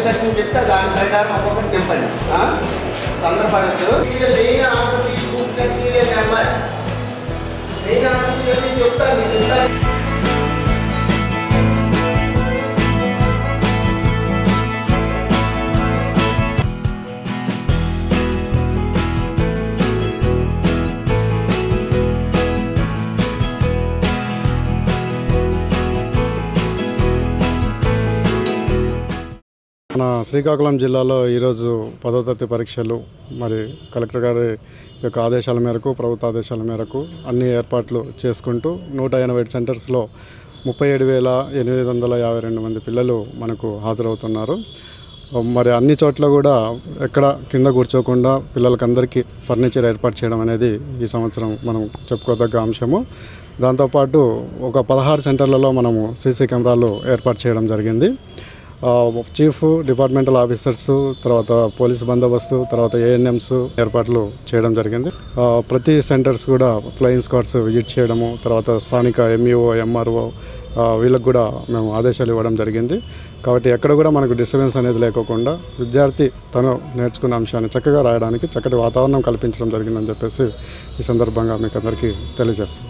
Discussion చెప్తే దాని ప్రకారం ఒక్కొక్కటి చెప్పండి. తొందరపడచ్చు. మెయిన్ ఆన్సర్ ఈ book serial number main answer చెప్తాను మీకు ఇస్తాను. మన శ్రీకాకుళం జిల్లాలో ఈరోజు 10వ తరగతి పరీక్షలు మరి కలెక్టర్ గారి యొక్క ఆదేశాల మేరకు, ప్రభుత్వ ఆదేశాల మేరకు అన్ని ఏర్పాట్లు చేసుకుంటూ 187 సెంటర్స్లో 37,852 మంది పిల్లలు మనకు హాజరవుతున్నారు. మరి అన్ని చోట్ల కూడా ఎక్కడ కింద కూర్చోకుండా పిల్లలకందరికీ ఫర్నిచర్ ఏర్పాటు చేయడం అనేది ఈ సంవత్సరం మనం చెప్పుకోదగ్గ అంశము. దాంతోపాటు ఒక 16 సెంటర్లలో మనము సీసీ కెమెరాలు ఏర్పాటు చేయడం జరిగింది. చీఫ్ డిపార్ట్మెంటల్ ఆఫీసర్స్, తర్వాత పోలీస్ బందోబస్తు, తర్వాత ఏఎన్ఎంస్ ఏర్పాట్లు చేయడం జరిగింది. ప్రతి సెంటర్స్ కూడా ఫ్లయింగ్ స్క్వాడ్స్ విజిట్ చేయడము, తర్వాత స్థానిక ఎంఈఓ, ఎంఆర్ఓ వీళ్ళకు కూడా మేము ఆదేశాలు ఇవ్వడం జరిగింది. కాబట్టి ఎక్కడ కూడా మనకు డిస్టర్బెన్స్ అనేది లేకోకుండా విద్యార్థి తను నేర్చుకున్న అంశాన్ని చక్కగా రాయడానికి చక్కటి వాతావరణం కల్పించడం జరిగిందని చెప్పేసి ఈ సందర్భంగా మీకు అందరికీ తెలియజేస్తాం.